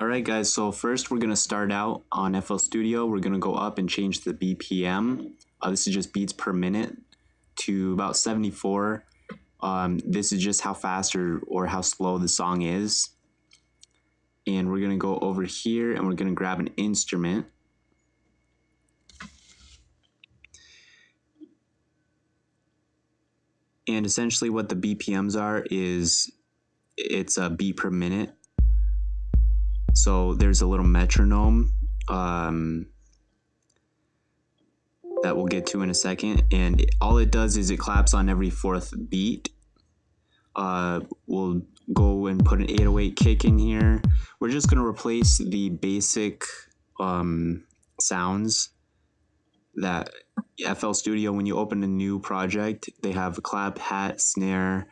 Alright guys, so first we're going to start out on FL Studio. We're going to go up and change the BPM. This is just beats per minute to about 74. This is just how fast or how slow the song is. And we're going to go over here and we're going to grab an instrument. And essentially what the BPMs are is it's a beat per minute. So there's a little metronome that we'll get to in a second, and all it does is it claps on every fourth beat. We'll go and put an 808 kick in here. We're just going to replace the basic sounds that FL Studio, when you open a new project, they have a clap, hat, snare,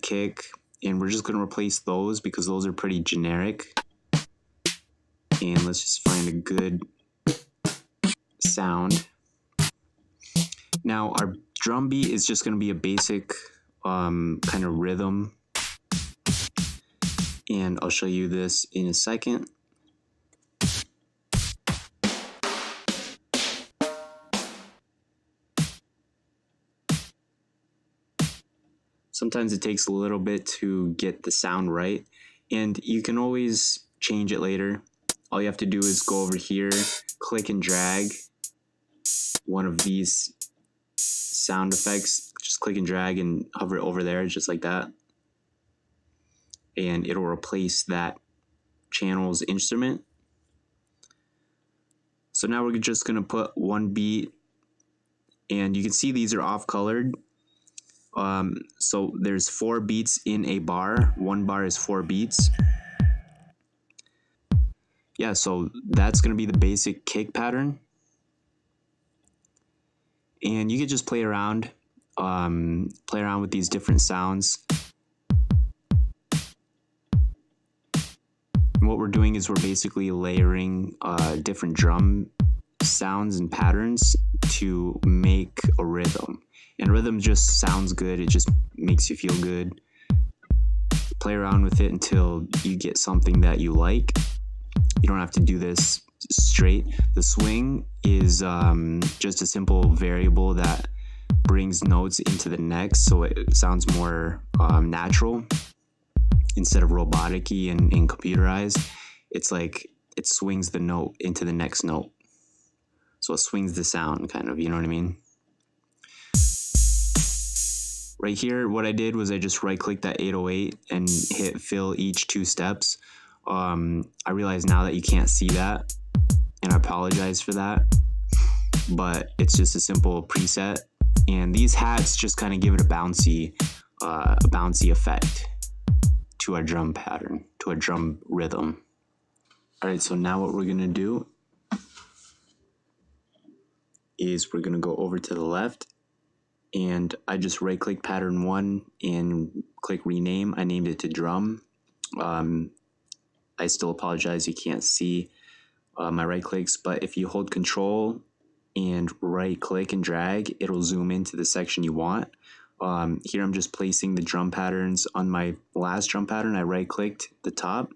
kick, and we're just going to replace those because those are pretty generic. And let's just find a good sound. Now our drum beat is just going to be a basic kind of rhythm, and I'll show you this in a second. Sometimes it takes a little bit to get the sound right, and you can always change it later. All you have to do is go over here, click and drag one of these sound effects. Just click and drag and hover it over there, just like that. And it'll replace that channel's instrument. So now we're just going to put one beat, and you can see these are off colored. So there's 4 beats in a bar. One bar is 4 beats. Yeah, so that's going to be the basic kick pattern. And you could just play around with these different sounds. And what we're doing is we're basically layering different drum sounds and patterns to make a rhythm. And rhythm just sounds good. It just makes you feel good. Play around with it until you get something that you like. You don't have to do this straight. The swing is just a simple variable that brings notes into the neck, so it sounds more natural instead of robotic-y and computerized. It's like it swings the note into the next note. So it swings the sound, kind of, you know what I mean? Right here, what I did was I just right-clicked that 808 and hit fill each 2 steps. I realize now that you can't see that, and I apologize for that, but it's just a simple preset. And these hats just kind of give it a bouncy effect to our drum pattern, to our drum rhythm. All right, so now what we're gonna do is we're gonna go over to the left, and I just right-click pattern 1 and click rename. I named it to drum. I still apologize, you can't see my right clicks, but if you hold control and right click and drag, it'll zoom into the section you want. Here I'm just placing the drum patterns on my last drum pattern. I right clicked the top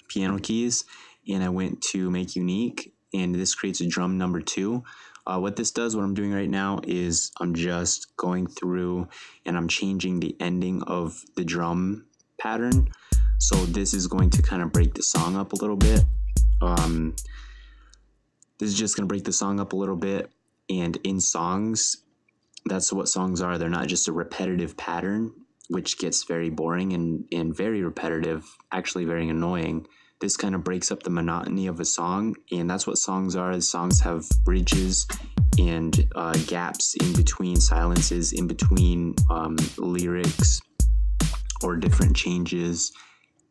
piano keys and I went to make unique, and this creates a drum number 2. What this does, what I'm doing right now, is I'm just going through and I'm changing the ending of the drum pattern. So this is going to kind of break the song up a little bit. This is just going to break the song up a little bit. And in songs, that's what songs are. They're not just a repetitive pattern, which gets very boring and very repetitive, actually very annoying. This kind of breaks up the monotony of a song, and that's what songs are. The songs have bridges and gaps in between, silences in between lyrics or different changes.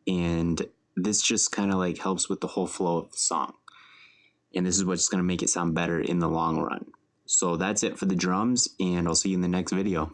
And this just kind of like helps with the whole flow of the song. And this is what's going to make it sound better in the long run. So that's it for the drums, and I'll see you in the next video.